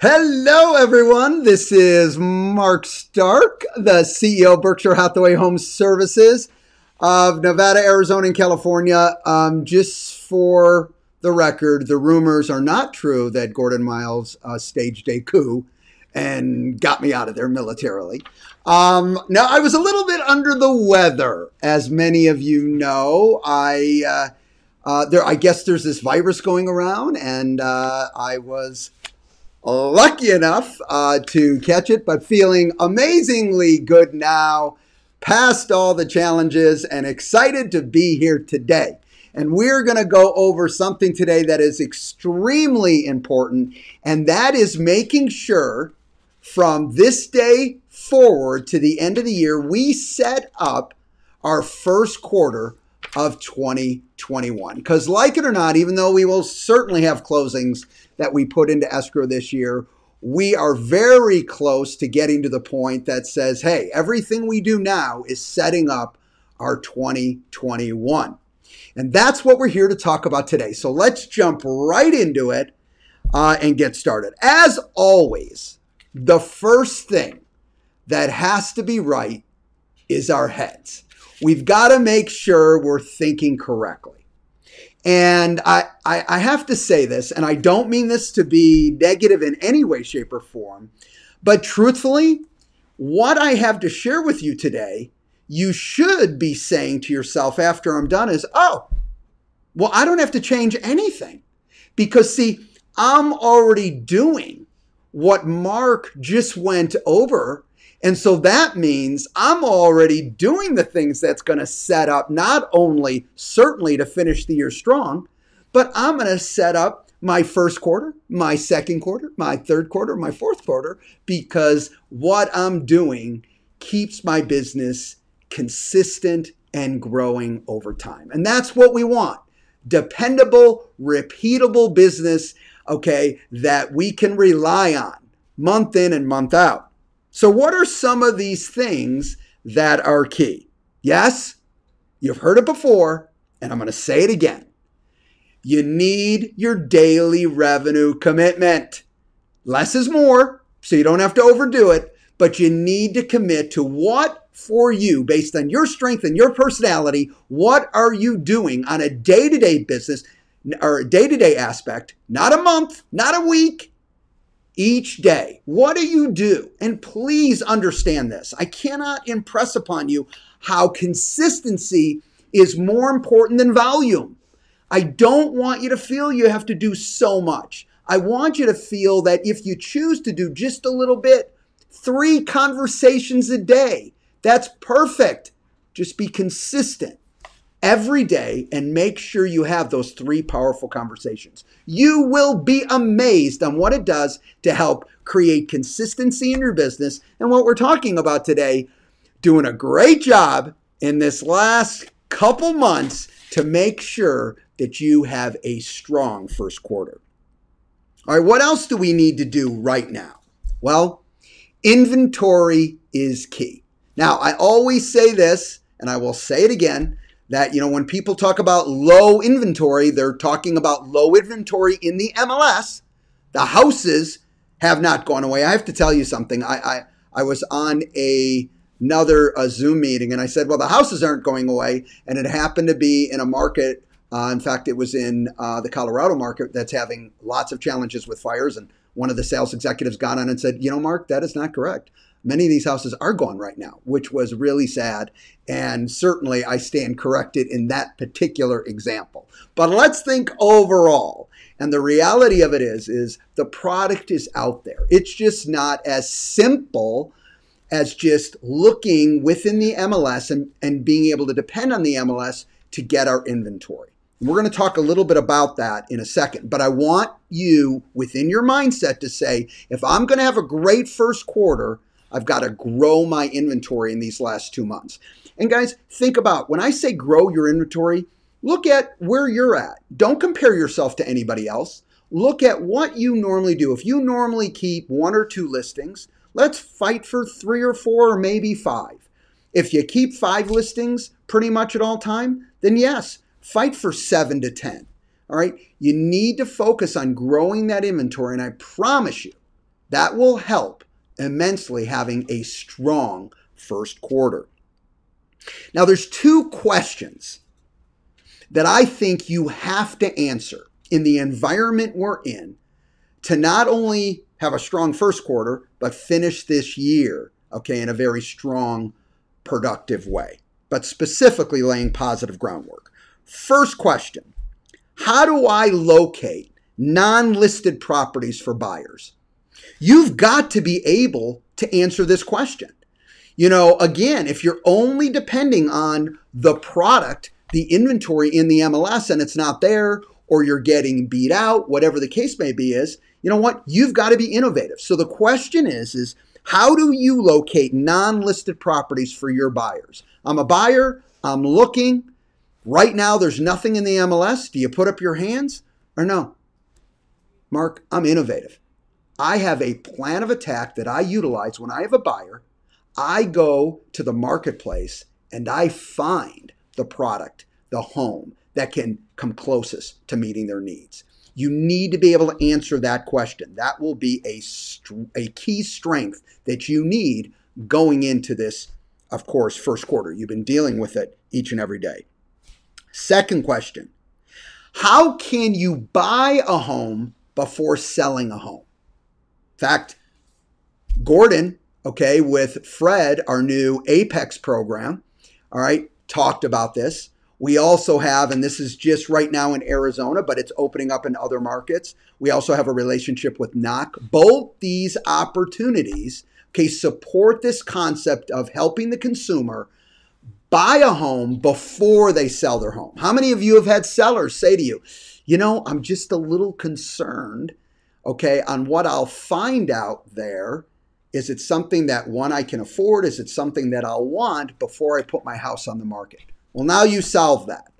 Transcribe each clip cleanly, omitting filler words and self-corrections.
Hello, everyone. This is Mark Stark, the CEO of Berkshire Hathaway Home Services of Nevada, Arizona, and California. Just for the record, the rumors are not true that Gordon Miles staged a coup and got me out of there militarily. Now, I was a little bit under the weather, as many of you know. I guess there's this virus going around, and I was lucky enough to catch it, but feeling amazingly good now, past all the challenges, and excited to be here today. And we're going to go over something today that is extremely important, and that is making sure from this day forward to the end of the year, we set up our first quarter of 2021. Because like it or not, even though we will certainly have closings that we put into escrow this year, we are very close to getting to the point that says, hey, everything we do now is setting up our 2021. And that's what we're here to talk about today. So let's jump right into it and get started. As always, the first thing that has to be right is our heads. We've got to make sure we're thinking correctly. And I have to say this, and I don't mean this to be negative in any way, shape, or form, but truthfully, what I have to share with you today, you should be saying to yourself after I'm done is, oh, well, I don't have to change anything. Because see, I'm already doing what Mark just went over. And so that means I'm already doing the things that's going to set up not only certainly to finish the year strong, but I'm going to set up my first quarter, my second quarter, my third quarter, my fourth quarter, because what I'm doing keeps my business consistent and growing over time. And that's what we want. Dependable, repeatable business, okay, that we can rely on month in and month out. So what are some of these things that are key? Yes, you've heard it before, and I'm going to say it again. You need your daily revenue commitment. Less is more, so you don't have to overdo it, but you need to commit to what for you, based on your strength and your personality, what are you doing on a day-to-day business or a day-to-day aspect, not a month, not a week, each day. What do you do? And please understand this. I cannot impress upon you how consistency is more important than volume. I don't want you to feel you have to do so much. I want you to feel that if you choose to do just a little bit, 3 conversations a day, that's perfect. Just be consistent every day and make sure you have those 3 powerful conversations. You will be amazed on what it does to help create consistency in your business. And what we're talking about today, doing a great job in this last couple months to make sure that you have a strong first quarter. All right, what else do we need to do right now? Well, inventory is key. Now, I always say this, and I will say it again, that, when people talk about low inventory, they're talking about low inventory in the MLS. The houses have not gone away. I have to tell you something. I was on another Zoom meeting, and I said, well, the houses aren't going away. And it happened to be in a market. In fact, it was in the Colorado market that's having lots of challenges with fires. And one of the sales executives got on and said, Mark, that is not correct. Many of these houses are gone right now, which was really sad. And certainly I stand corrected in that particular example. But let's think overall. And the reality of it is the product is out there. It's just not as simple as just looking within the MLS and being able to depend on the MLS to get our inventory. We're going to talk a little bit about that in a second. But I want you within your mindset to say, if I'm going to have a great first quarter, I've got to grow my inventory in these last 2 months. And guys, think about when I say grow your inventory, look at where you're at. Don't compare yourself to anybody else. Look at what you normally do. If you normally keep 1 or 2 listings, let's fight for 3 or 4 or maybe 5. If you keep 5 listings pretty much at all time, then yes, fight for 7 to 10. All right. You need to focus on growing that inventory. And I promise you, That will help immensely having a strong first quarter. Now, there's two questions that I think you have to answer in the environment we're in to not only have a strong first quarter, but finish this year, okay, in a very strong, productive way, but specifically laying positive groundwork. First question, how do I locate non-listed properties for buyers? You've got to be able to answer this question. You know, again, if you're only depending on the product, the inventory in the MLS, and it's not there, or you're getting beat out, whatever the case may be is, you know what? You've got to be innovative. So the question is how do you locate non-listed properties for your buyers? I'm a buyer. I'm looking. Right now, there's nothing in the MLS. Do you put up your hands or no? Mark, I'm innovative. I have a plan of attack that I utilize when I have a buyer. I go to the marketplace and I find the product, the home that can come closest to meeting their needs. You need to be able to answer that question. That will be a key strength that you need going into this, of course, first quarter. You've been dealing with it each and every day. Second question, how can you buy a home before selling a home? In fact, Gordon, okay, with Fred, our new Apex program, all right, talked about this. We also have, and this is just right now in Arizona, but it's opening up in other markets. We also have a relationship with Knock. Both these opportunities, okay, support this concept of helping the consumer buy a home before they sell their home. How many of you have had sellers say to you, you know, I'm just a little concerned, okay, on what I'll find out there. Is it something that, one, I can afford? Is it something that I'll want before I put my house on the market? Well, now you solve that,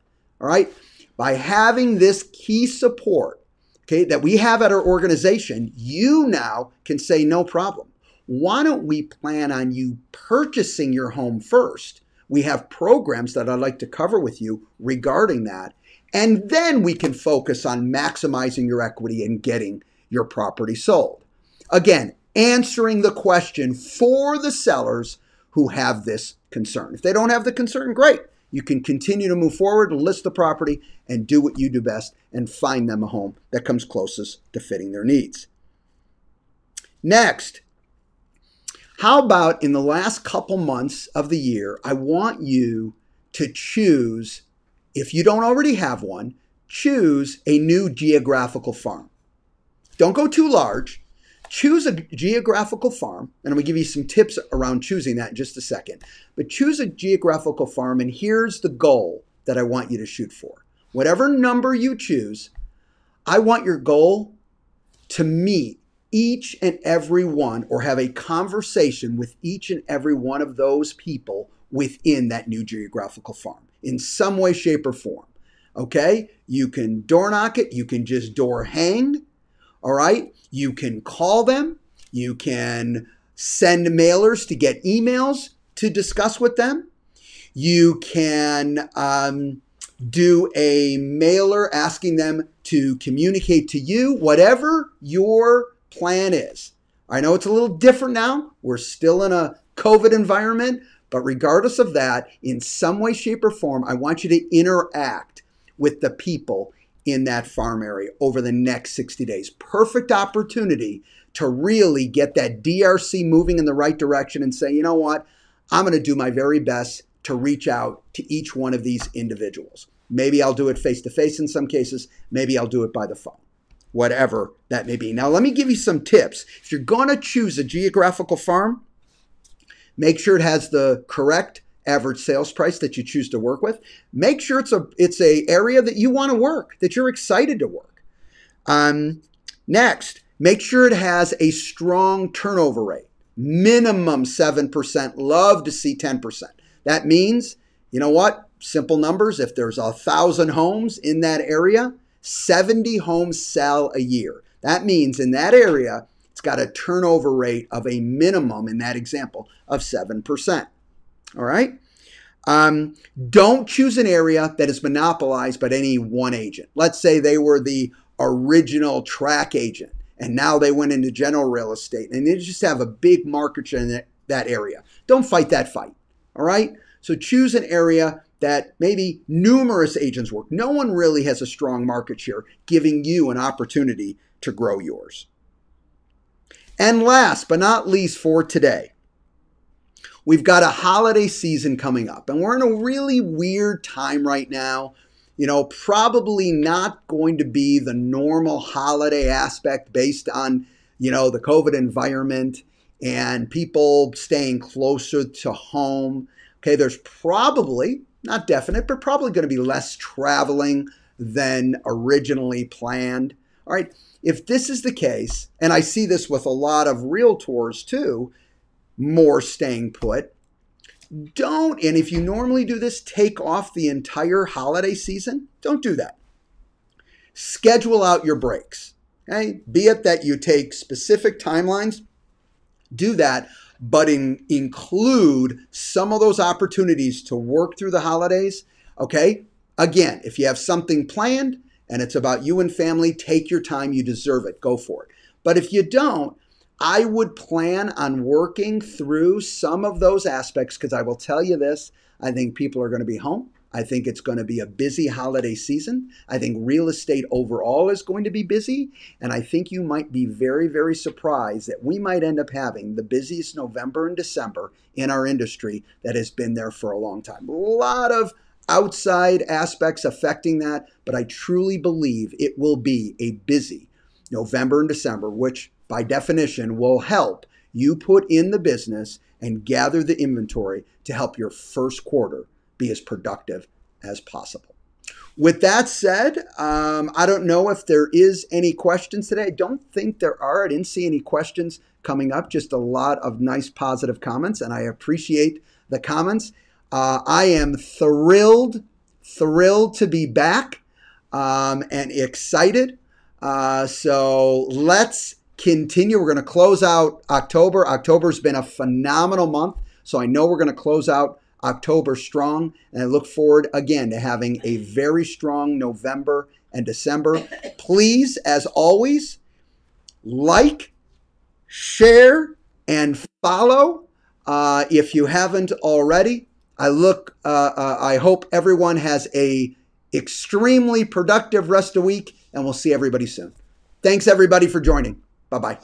all right? By having this key support, okay, that we have at our organization, you now can say, no problem. Why don't we plan on you purchasing your home first? We have programs that I'd like to cover with you regarding that. And then we can focus on maximizing your equity and getting your property sold. Again, answering the question for the sellers who have this concern. If they don't have the concern, great. You can continue to move forward, list the property, and do what you do best and find them a home that comes closest to fitting their needs. Next, how about in the last couple months of the year, I want you to choose, if you don't already have one, choose a new geographical farm. Don't go too large. Choose a geographical farm, and I'm going to give you some tips around choosing that in just a second. But choose a geographical farm, and here's the goal that I want you to shoot for. Whatever number you choose, I want your goal to meet each and every one or have a conversation with each and every one of those people within that new geographical farm in some way, shape, or form. Okay? You can door knock it. You can just door hang. All right? You can call them. You can send mailers to get emails to discuss with them. You can do a mailer asking them to communicate to you, whatever your plan is. I know it's a little different now. We're still in a COVID environment, but regardless of that, in some way, shape, or form, I want you to interact with the people in that farm area over the next 60 days. Perfect opportunity to really get that DRC moving in the right direction and say, you know what, I'm going to do my very best to reach out to each one of these individuals. Maybe I'll do it face-to-face in some cases. Maybe I'll do it by the phone, whatever that may be. Now, let me give you some tips. If you're going to choose a geographical farm, make sure it has the correct average sales price that you choose to work with. Make sure it's a area that you want to work, that you're excited to work. Next, make sure it has a strong turnover rate, minimum 7%. Love to see 10%. That means, you know what? Simple numbers. If there's 1,000 homes in that area, 70 homes sell a year. That means in that area, it's got a turnover rate of a minimum, in that example, of 7%. All right? Don't choose an area that is monopolized by any one agent. Let's say they were the original track agent and now they went into general real estate, and they just have a big market share in that area. Don't fight that fight, all right? So choose an area that maybe numerous agents work. No one really has a strong market share, giving you an opportunity to grow yours. And last but not least for today, we've got a holiday season coming up, and we're in a really weird time right now. Probably not going to be the normal holiday aspect based on, the COVID environment and people staying closer to home. Okay, there's probably, not definite, but probably going to be less traveling than originally planned. All right, if this is the case, and I see this with a lot of realtors too, more staying put, don't, and if you normally do this, take off the entire holiday season. Don't do that. Schedule out your breaks. Okay? Be it that you take specific timelines, do that, but include some of those opportunities to work through the holidays. Okay? Again, if you have something planned and it's about you and family, take your time. You deserve it. Go for it. But if you don't, I would plan on working through some of those aspects, because I will tell you this, I think people are going to be home. I think it's going to be a busy holiday season. I think real estate overall is going to be busy. And I think you might be very, very surprised that we might end up having the busiest November and December in our industry that has been there for a long time. A lot of outside aspects affecting that, but I truly believe it will be a busy November and December, which by definition will help you put in the business and gather the inventory to help your first quarter be as productive as possible. With that said, I don't know if there is any questions today. I don't think there are. I didn't see any questions coming up, just a lot of nice positive comments, and I appreciate the comments. I am thrilled to be back and excited. So let's continue. We're going to close out October. October's been a phenomenal month, so I know we're going to close out October strong, and I look forward again to having a very strong November and December. Please, as always, like, share, and follow if you haven't already. I hope everyone has a extremely productive rest of the week, and we'll see everybody soon. Thanks everybody for joining. Bye-bye.